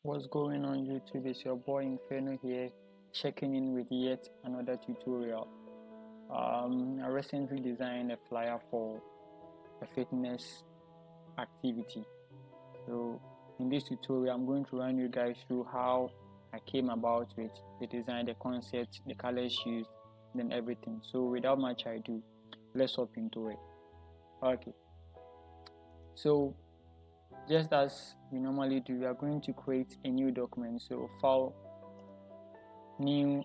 What's going on YouTube? It's your boy Inferno here, checking in with yet another tutorial. I recently designed a flyer for a fitness activity. So in this tutorial, I'm going to run you guys through how I came about with the design, the concept, the colors used, and everything. So without much ado, let's hop into it. Okay. So just as we normally do, we are going to create a new document. So file, new,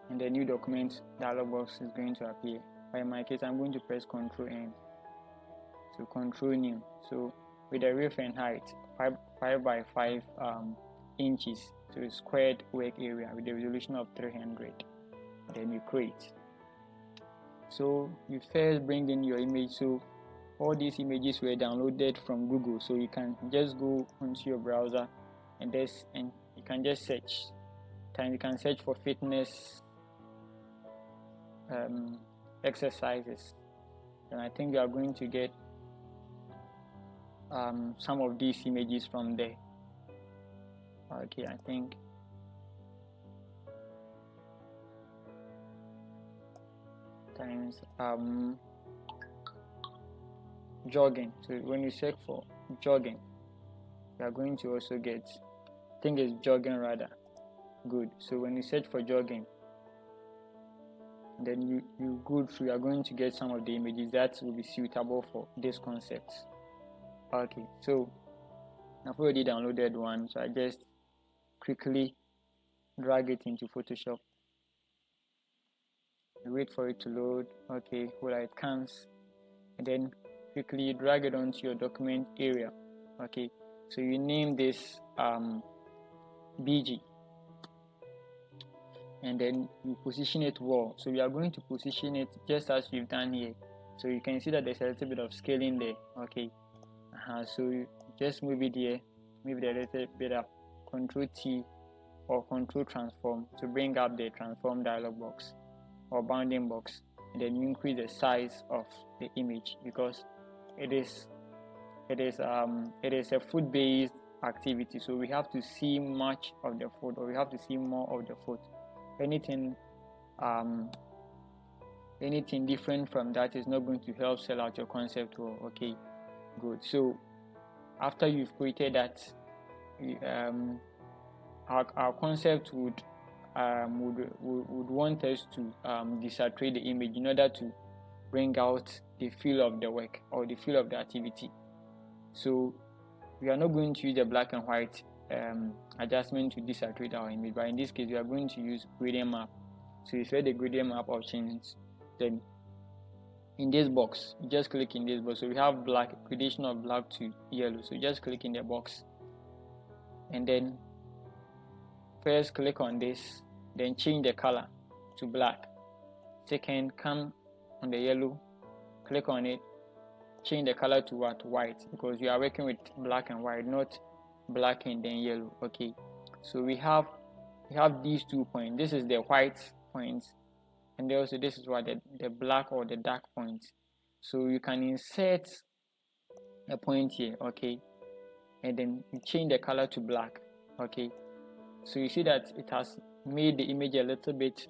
and the new document dialog box is going to appear. But in my case, I'm going to press Ctrl N. So Ctrl New. So with the width and height 5 by 5 inches, so a squared work area with a resolution of 300. Then you create. So you first bring in your image. So all these images were downloaded from Google, so you can just go onto your browser and you can just search. You can search for fitness exercises, and I think you are going to get some of these images from there. Okay, I think times jogging. So when you search for jogging, you are going to also get, I think it's jogging rather. Good. So when you search for jogging, then you go through, you are going to get some of the images that will be suitable for this concept. Okay, so I've already downloaded one, so I just quickly drag it into Photoshop. Wait for it to load. Okay, while it comes, and then quickly drag it onto your document area. Okay, so you name this BG, and then you position it well. So we are going to position it just as we've done here. So you can see that there's a little bit of scaling there. Okay, so you just move it here, move it a little bit up, Control T or Control Transform to bring up the transform dialog box or bounding box, and then you increase the size of the image because it is a foot-based activity, so we have to see much of the foot, or we have to see more of the foot. Anything different from that is not going to help sell out your concept well. Okay, good. So after you've created that, our concept would want us to desaturate the image in order to bring out the feel of the work or the feel of the activity. So we are not going to use the black and white adjustment to desaturate our image, but in this case we are going to use gradient map. So you select the gradient map options, then in this box you just click in this box. So we have black, gradation of black to yellow, so just click in the box and then first click on this, then change the color to black. Second, come on the yellow, click on it, change the color to what? White, because you are working with black and white, not black and then yellow. Okay, so we have these 2 points. This is the white points, and also this is what the black or the dark points. So you can insert a point here, okay, and then you change the color to black. Okay, so you see that it has made the image a little bit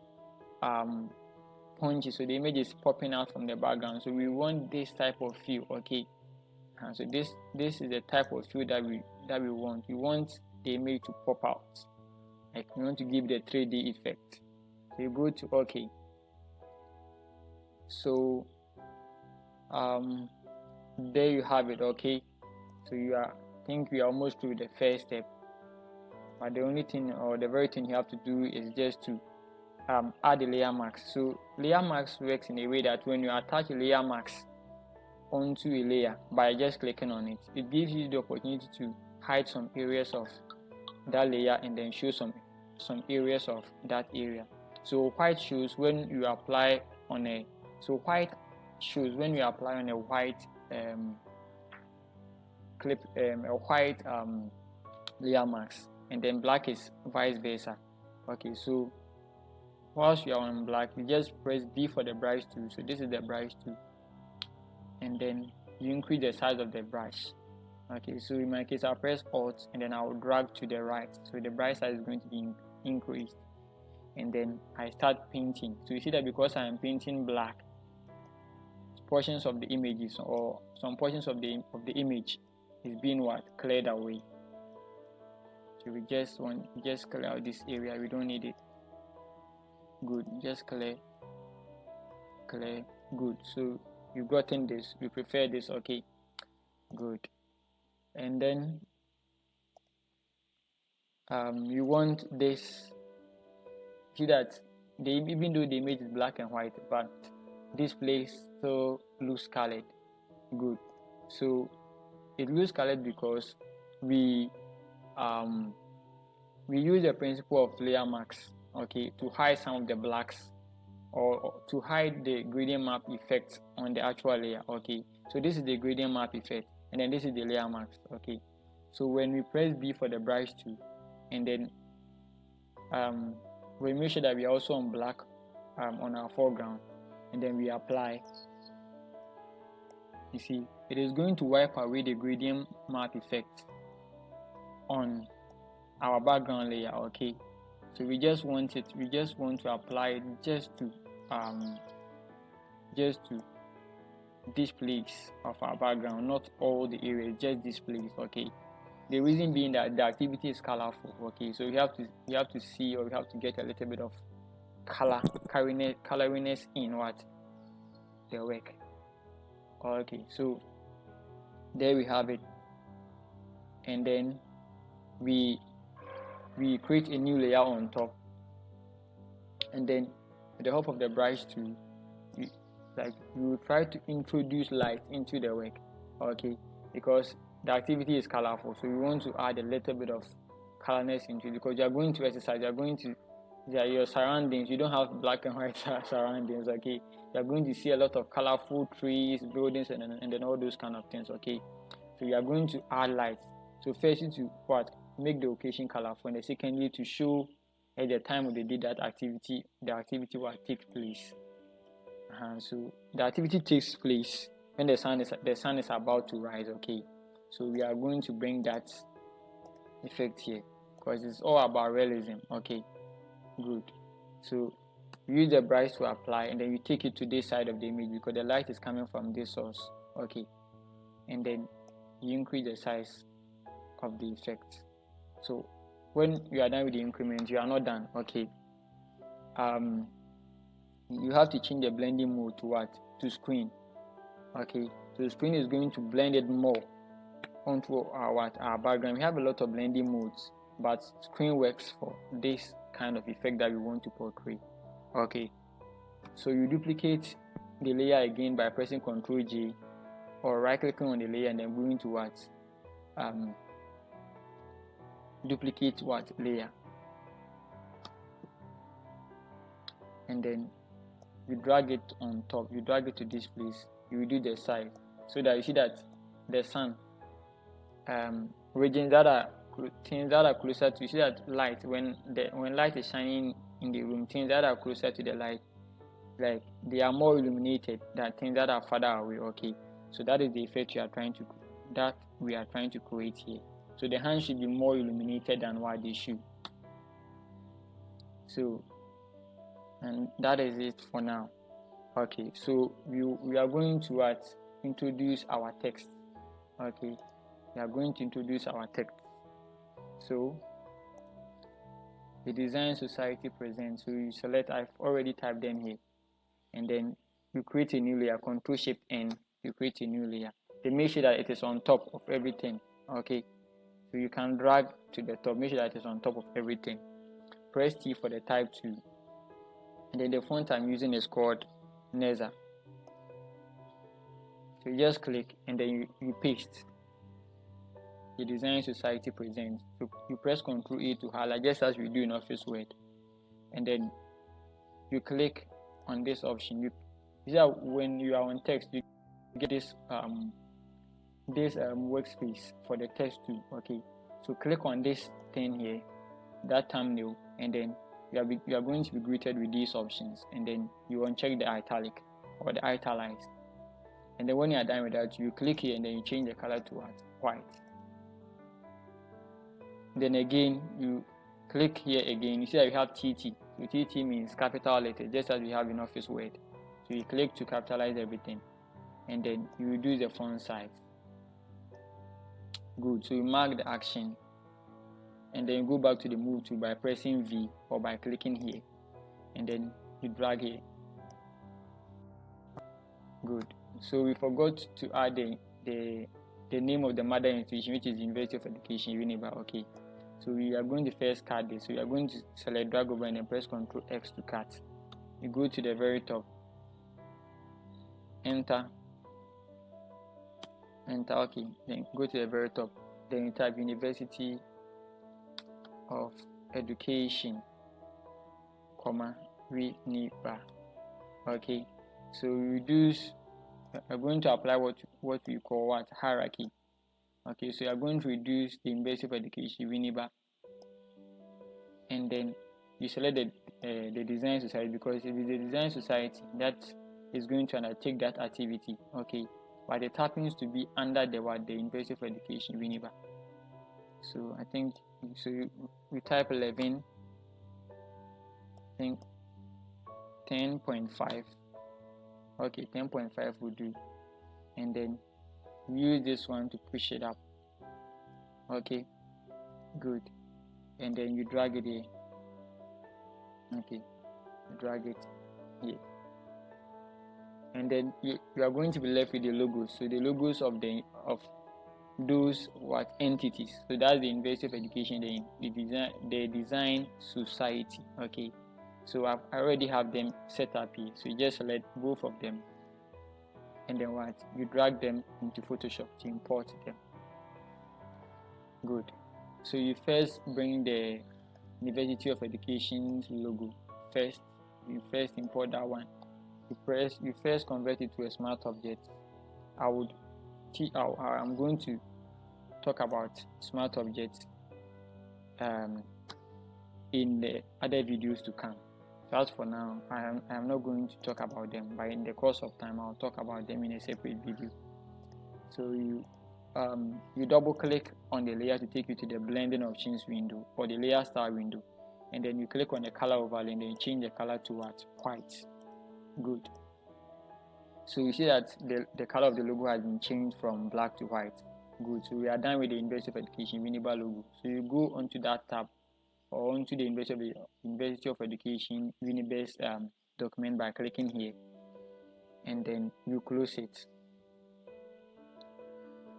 punchy, so the image is popping out from the background. So we want this type of feel. Okay, so this is the type of feel that we want. We want the image to pop out, like we want to give the 3D effect. So you go to OK. So there you have it. Okay, so I think we are almost through the first step, but the only thing, or the very thing you have to do, is just to add the layer mask. So layer mask works in a way that when you attach a layer mask onto a layer by just clicking on it, it gives you the opportunity to hide some areas of that layer and then show some areas of that area. So white shows when you apply on a white clip, a white layer mask, and then black is vice versa. Okay, so whilst you are on black, you just press B for the brush tool. So this is the brush tool, and then you increase the size of the brush. Okay, so in my case, I'll press Alt and then I'll drag to the right. So the bright size is going to be increased. And then I start painting. So you see that because I am painting black, portions of the images or some portions of the image is being cleared away. So we just clear out this area. We don't need it. Good. Just clear. Good. So you've gotten this. You prefer this. Okay. Good. And then you want this. See that even though the image is black and white, but this place still looks colored. Good. So it looks colored because we use the principle of layer marks, okay, to hide some of the blacks or to hide the gradient map effect on the actual layer. Okay, so this is the gradient map effect, and then this is the layer marks. Okay, so when we press B for the brush tool, and then we make sure that we are also on black on our foreground, and then we apply. You see, it is going to wipe away the gradient map effect on our background layer. Okay, so we just want to apply it just to this place of our background, not all the areas, just this place. Okay, the reason being that the activity is colorful. Okay, so you have to see, or you have to get a little bit of coloriness in the work. Okay, so there we have it, and then we create a new layer on top, and then with the help of the brush tool, we will try to introduce light into the work. Okay, because the activity is colorful, so we want to add a little bit of colorness into it, because you are going to exercise, your surroundings, you don't have black and white surroundings. Okay, you are going to see a lot of colorful trees, buildings, and then all those kind of things. Okay, so you are going to add light. So first to make the occasion colorful, and secondly to show at the time of the day that the activity will take place. So the activity takes place when the sun is about to rise. Okay, so we are going to bring that effect here, because it's all about realism. Okay, good. So you use the brush to apply, and then you take it to this side of the image because the light is coming from this source. Okay, and then you increase the size of the effect. So when you are done with the increment, you are not done. Okay, you have to change the blending mode to screen. Okay, so the screen is going to blend it more onto our background. We have a lot of blending modes, but screen works for this kind of effect that we want to portray. Okay, so you duplicate the layer again by pressing Ctrl J, or right clicking on the layer and then going to duplicate layer, and then you drag it on top. You drag it to this place. You will do the size so that you see that the sun regions things that are closer to, you see that light, when light is shining in the room, things that are closer to the light, like they are more illuminated than things that are further away. Okay, so that is the effect we are trying to create here. So the hand should be more illuminated than what they should. So, and that is it for now. Okay, so we are going to introduce our text. Okay, we are going to introduce our text. So the Design Society presents. So you select, I've already typed them here, and then you create a new layer. Ctrl Shift N. You create a new layer. Then make sure that it is on top of everything. Okay, so you can drag to the top. Make sure that it is on top of everything. Press T for the type tool, and then the font I'm using is called Neza. So you just click and then you paste. The Design Society presents. So you press Ctrl A to highlight, just as we do in Office Word, and then you click on this option. You see that when you are on text, you get this workspace for the text too. Okay, so click on this thing here, that thumbnail, and then you are going to be greeted with these options, and then you uncheck the italic or the italicized, and then when you are done with that, you click here and then you change the color to white. Then again you click here again. You see that we have TT. So TT means capital letter, just as we have in Office Word. So you click to capitalize everything, and then you reduce the font size. Good. So you mark the action, and then you go back to the move tool by pressing V or by clicking here, and then you drag here. Good. So we forgot to add the name of the mother institution, which is University of Education Uniba. Okay. So we are going to first cut this. So you are going to select, drag over, and then press Ctrl X to cut. You go to the very top, enter. Okay. Then go to the very top. Then you type University of Education, Uniba. Okay. So we reduce. We're going to apply what we call hierarchy. Okay, so you're going to reduce the University of Education Uniba, and then you select the design society, because it is the design society that is going to undertake that activity. Okay, but it happens to be under the University of Education Uniba. So I think we type 11. I think 10.5. Okay, 10.5 will do, and then use this one to push it up. Okay, good. And then you drag it here. Okay, drag it here, and then you are going to be left with the logos. So the logos of those entities. So that's the University of Education, the design society. Okay, so I already have them set up here. So you just select both of them, and then you drag them into Photoshop to import them. Good. So you first bring the University of Education's logo first. You first import that one. You first convert it to a smart object. I'm going to talk about smart objects in the other videos to come. So as for now, I am not going to talk about them, but in the course of time I'll talk about them in a separate video. So you double click on the layer to take you to the blending options window or the layer style window, and then you click on the color overlay, and then you change the color to white. Good. So you see that the color of the logo has been changed from black to white. Good. So we are done with the University of Education Uniba logo. So you go onto that tab or onto the University of Education Uniba's document by clicking here, and then you close it.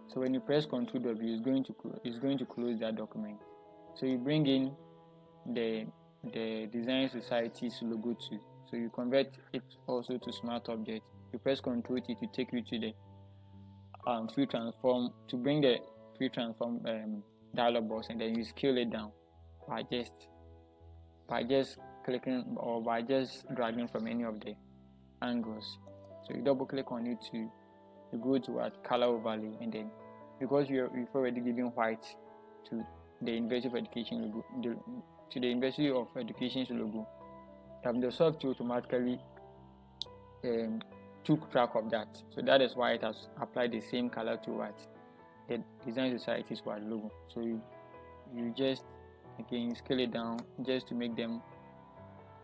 So when you press Ctrl W, it's going to close that document. So you bring in the Design Society's logo too. So you convert it also to smart object. You press Ctrl T to take you to the free transform, to bring the free transform dialog box, and then you scale it down by just clicking or by just dragging from any of the angles. So you double click on it to go to color overlay, and then because you've already given white to the University of Education logo, to the University of Education's logo, the software automatically took track of that. So that is why it has applied the same color to the Design Society's logo. So you just again scale it down just to make them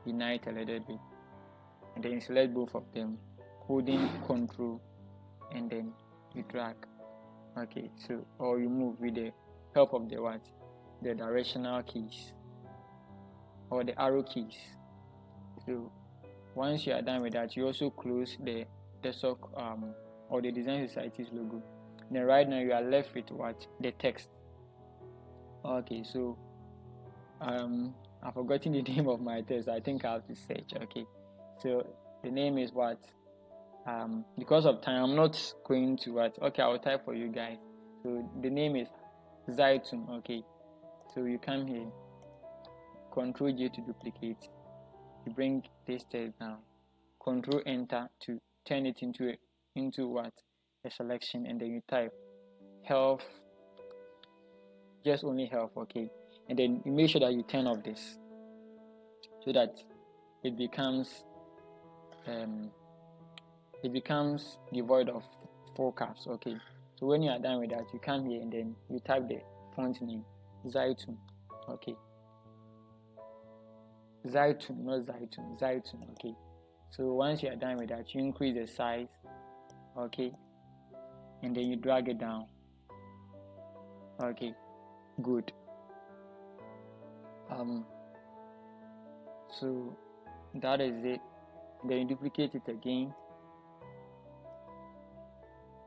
unite a little bit, and then you select both of them, holding Control, and then you drag. Okay, so or you move with the help of the directional keys or the arrow keys. So once you are done with that, you also close the SOC or the Design Society's logo. Then right now you are left with the text. Okay, so I've forgotten the name of my text. I think I have to search. Okay, so the name is because of time I'm not going to okay, I'll type for you guys. So the name is Zaitun. Okay, so you come here, Ctrl J to duplicate. You bring this text down, Ctrl Enter to turn it into a selection, and then you type health, just only health. Okay, and then you make sure that you turn off this so that it becomes devoid of full caps. Okay, so when you are done with that, you come here and then you type the font name. Zaitun. Okay, Zaitun, not Zaitun, Zaitun. Okay, so once you are done with that, you increase the size. Okay, and then you drag it down. Okay, good. So that is it. Then you duplicate it again.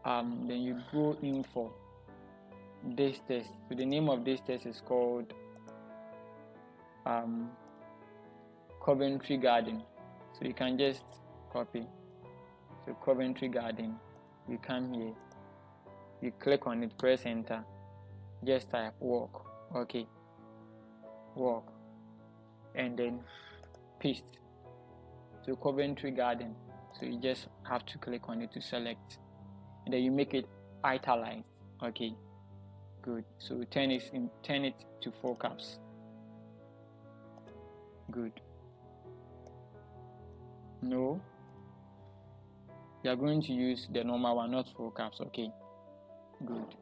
Then you go in for this test. So the name of this test is called Coventry Garden. So you can just copy. So Coventry Garden. You come here. You click on it. Press enter. Just type walk. Okay. Walk. And then paste. So Coventry Garden. So you just have to click on it to select. And then you make it italicized. Okay. Good. So turn it to 4 caps. Good. No, you are going to use the normal one, not 4 caps. Okay, good.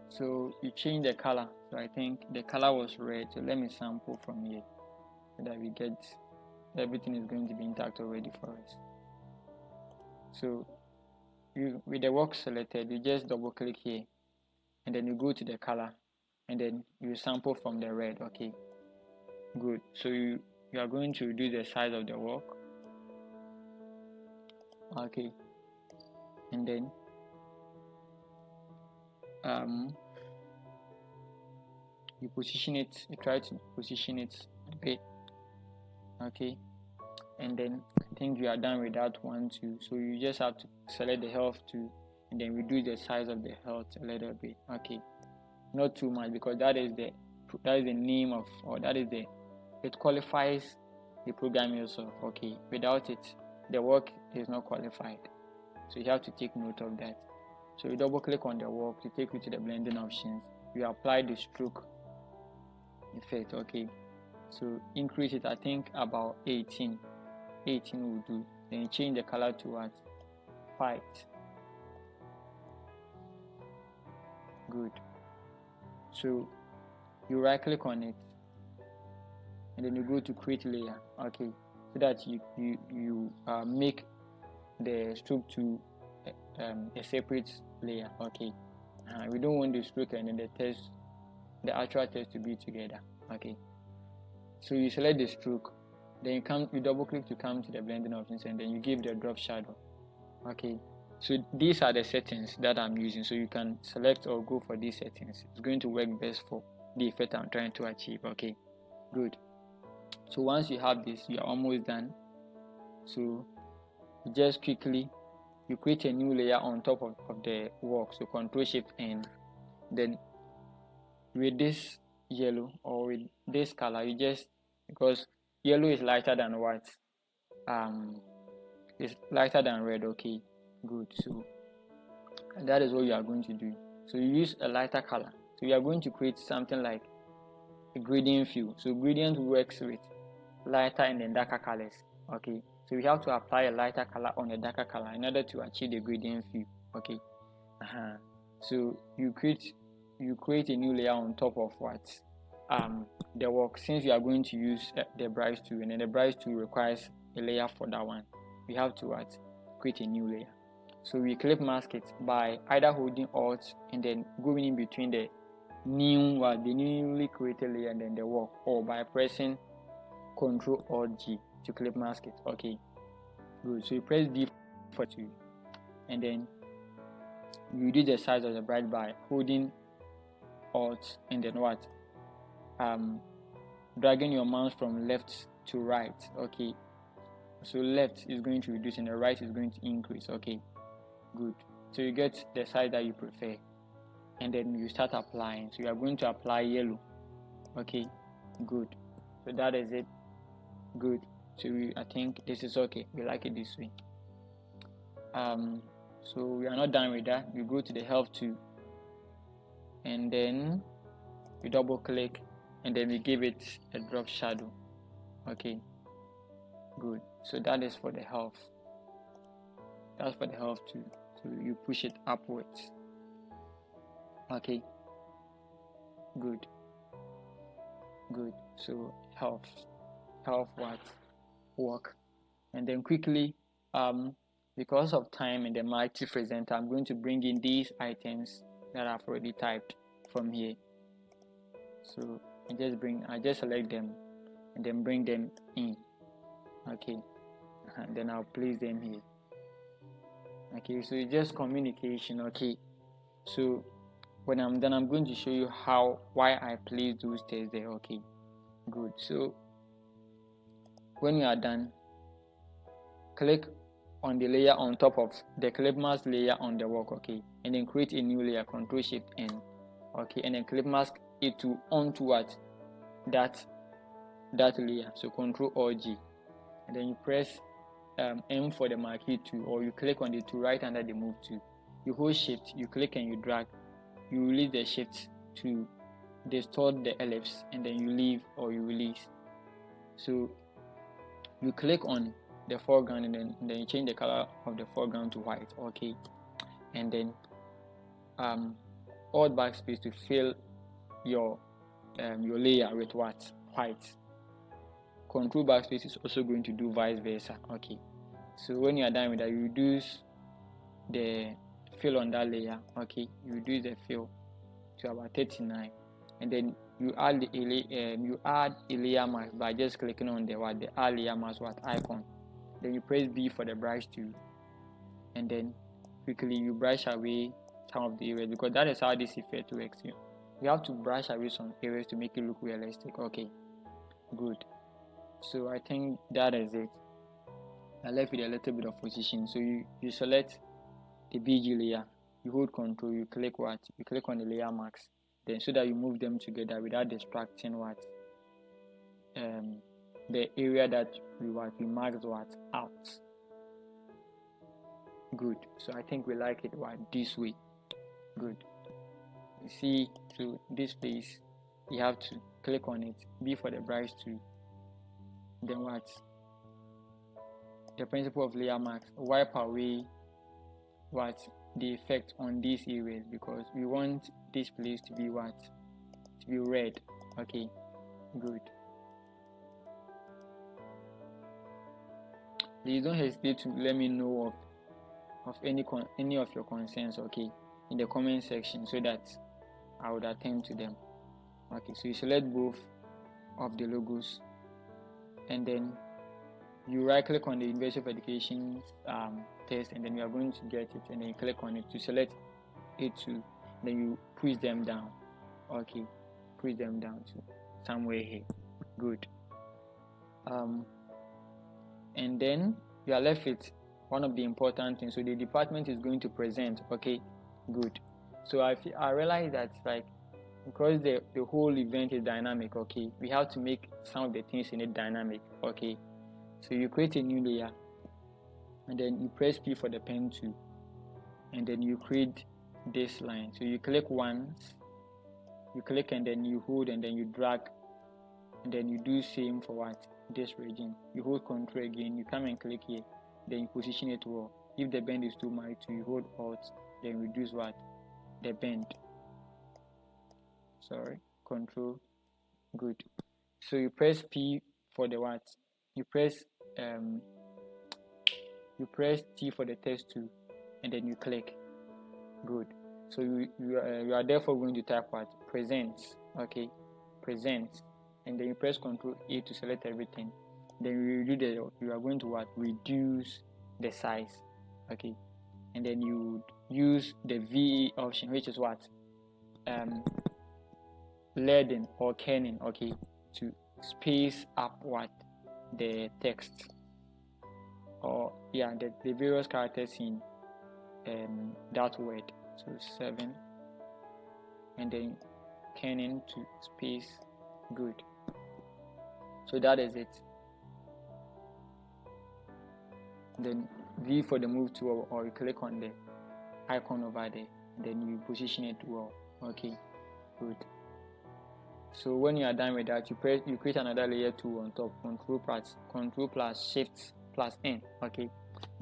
So you change the color. So I think the color was red. So let me sample from here so that we get everything is going to be intact already for us. So you, with the work selected, you just double click here and then you go to the color and then you sample from the red. Okay, good. So you are going to reduce the size of the work. Okay, and then you position it, you try to position it a bit. Okay, and then I think you are done with that one too. So you just have to select the health too and then reduce the size of the health a little bit. Okay, not too much, because that is the name of, or that is it qualifies the program yourself. Okay, without it the work is not qualified, so you have to take note of that. So you double click on the work to take you to the blending options. You apply the stroke effect. Okay, so increase it, I think about 18 will do. Then you change the color to what? White. Good. So you right click on it and then you go to create layer. Okay, so that you make the stroke to a separate layer. Okay, we don't want the stroke and then the actual text to be together. Okay, so you select the stroke, then you double click to come to the blending options and then you give the drop shadow. Okay, so these are the settings that I'm using, so you can select or go for these settings. It's going to work best for the effect I'm trying to achieve. Okay, good. So once you have this, you are almost done. So just quickly you create a new layer on top of the work. So Control Shift N, then with this yellow or with this color, you just, because yellow is lighter than white, it's lighter than red. Okay, good. So that is what you are going to do. So you use a lighter color. So you are going to create something like a gradient fill. So gradient works with lighter and then darker colors. Okay, so we have to apply a lighter color on a darker color in order to achieve the gradient fill. Okay, so you create a new layer on top of what the work. Since you are going to use the brush tool, and then the brush tool requires a layer for that one, we have to create a new layer. So we clip mask it by either holding Alt and then going in between the newly created layer and then the work, or by pressing Ctrl Alt G to clip mask it. Okay, good. So you press D for 2 and then you reduce the size of the brush by holding Alt and then what? Dragging your mouse from left to right. Okay, so left is going to reduce and the right is going to increase. Okay, good. So you get the size that you prefer and then you start applying. So you are going to apply yellow. Okay, good. So that is it. Good. So I think this is okay. We like it this way. So we are not done with that. You go to the health tool and then you double click and then we give it a drop shadow. Okay, good. So that is for the health. That's for the health too. So you push it upwards. Okay, Good. So health what? Work. And then quickly, because of time and the multi presenter, I'm going to bring in these items that I've already typed from here. So I just select them and then bring them in. Okay, and then I'll place them here. Okay, so it's just communication. Okay, so when I'm done, I'm going to show you why I place those tests there. Okay, good. So when you are done, click on the layer on top of the clip mask layer on the work. Okay, and then create a new layer, Control Shift N. Okay, and then clip mask it to onto what? That layer. So Control or G, and then you press M for the marquee tool, or you click on the tool right under the move tool. You hold Shift, you click and you drag. You release the Shift to distort the ellipse, and then you leave or you release. So you click on the foreground, and then you change the color of the foreground to white. Okay, and then Alt backspace to fill your layer with what? White. Control backspace is also going to do vice versa. Okay, so when you are done with that, you reduce the fill on that layer. Okay, you reduce the fill to about 39, and then you add a layer mask by just clicking on the add layer mask icon. Then you press B for the brush tool, and then quickly you brush away some of the areas, because that is how this effect works. You have to brush away some areas to make it look realistic. Okay, good. So I think that is it. I left with a little bit of position. So you select the BG layer, you hold Control, you click on the layer marks, then so that you move them together without distracting the area that we marked out. Good. So I think we like it this way. Good. You see, to this place, you have to click on it, B for the brush tool, then the principle of layer marks, wipe away the effect on these areas, because we want this place to be red. Okay, good. Please don't hesitate to let me know of any of your concerns, okay, in the comment section, so that I would attend to them. Okay, so you select both of the logos, and then you right click on the University of Education test, and then you are going to get it, and then you click on it to select A2, then you push them down. Okay, push them down to somewhere here. Good. And then you are left with one of the important things. So the department is going to present. Okay, good. So I realized that because the whole event is dynamic, okay, we have to make some of the things in it dynamic. Okay, so you create a new layer, and then you press P for the pen tool, and then you create this line. So you click once, you click, and then you hold, and then you drag, and then you do same for this region. You hold Control again, you come and click here, then you position it well. If the bend is too much, you hold Alt, then reduce the bend. Control. Good. So you press P for the you press T for the text tool, and then you click. Good. So you are therefore going to type presents. Okay, presents, and then you press Control A to select everything. Then you are going to reduce the size. Okay, and then you use the VE option, which is leading or kerning. Okay, to space up the text, or the various characters in that word. So 7, and then kerning to space. Good. So that is it. Then V for the move tool, or you click on the icon over there, then you position it well. Okay, good. So when you are done with that, you create another layer tool on top, Control plus Shift plus N. Okay,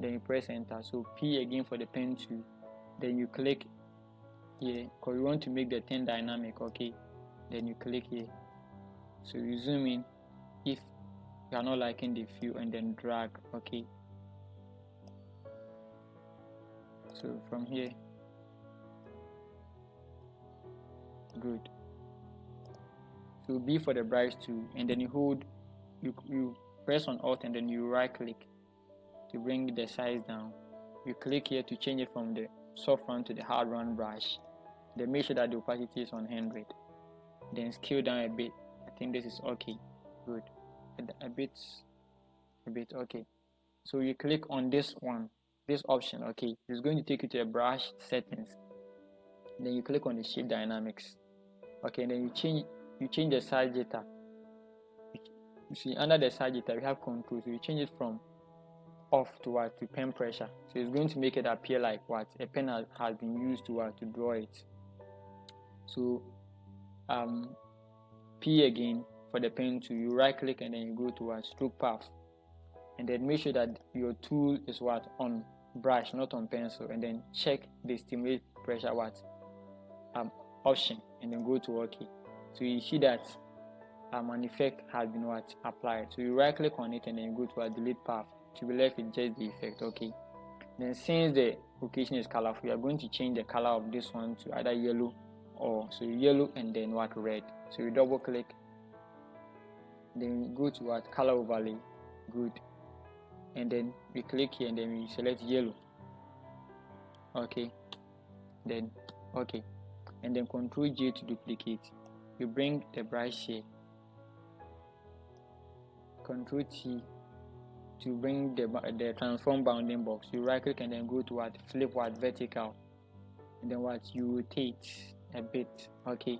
then you press Enter. So P again for the pen tool, then you click here because you want to make the thing dynamic. Okay, then you click here. So you zoom in if you are not liking the view, and then drag. Okay, so from here, good. So B for the brush tool, and then you hold, you press on Alt, and then you right click to bring the size down. You click here to change it from the soft round to the hard round brush. Then make sure that the opacity is on 100. Then scale down a bit. I think this is okay. Good. A bit okay. So you click on this one, this option. Okay, it's going to take you to the brush settings. Then you click on the shape dynamics. Okay, and then you change the sagitta. You see, under the sagitta we have control, so you change it from off to what, to pen pressure. So it's going to make it appear like what a pen has been used to draw it. So P again for the pen tool, you right click and then you go to stroke path, and then make sure that your tool is what, on brush, not on pencil, and then check the stimulate pressure option, and then go to OK. So you see that an effect has been applied. So you right click on it and then you go to a delete path to be left with just the effect. Okay, then since the occasion is colorful, we are going to change the color of this one to either yellow, or so yellow and then red. So you double click, then you go to color overlay. Good. And then we click here and then we select yellow. Okay, then okay, and then Ctrl J to duplicate. You bring the brush here, Ctrl T to bring the transform bounding box. You right click and then go to flip vertical, and then you rotate a bit. Okay,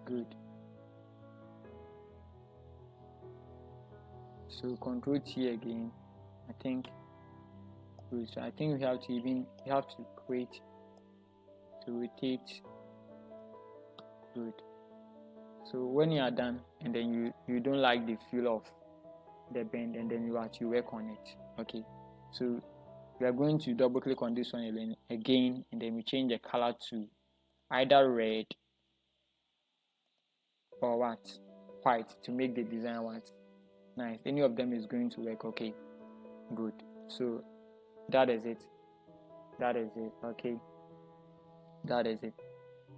good. So Ctrl T again, I think. Good. So I think we have to create to rotate. Good. So when you are done and then you don't like the feel of the bend, and then you work on it. Okay, so we are going to double click on this one again, and then we change the color to either red or white to make the design nice. Any of them is going to work. Okay, good. So that is it. Okay, that is it.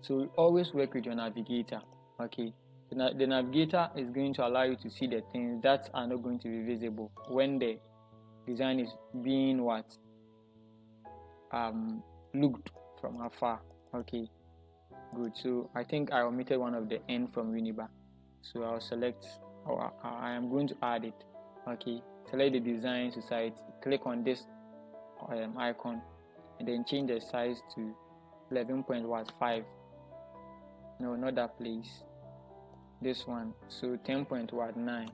So always work with your navigator. Okay, the navigator is going to allow you to see the things that are not going to be visible when the design is being looked from afar. Okay, good. So I think I omitted one of the N from Unibar, so I'll select, or I am going to add it. Okay, select the design society, click on this icon, and then change the size to 11.5. no, not that place, this one. So 10.9,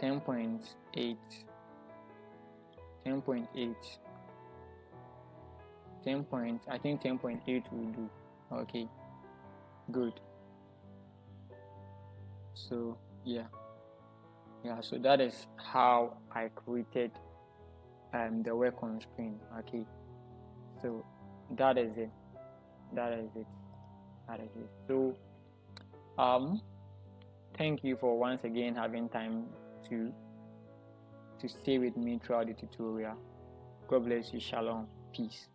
10.8, 10.8, 10. I think 10.8 will do. Okay, good. So yeah, so that is how I created the work on screen. Okay, so that is it. So thank you for once again having time to stay with me throughout the tutorial. God bless you. Shalom. Peace.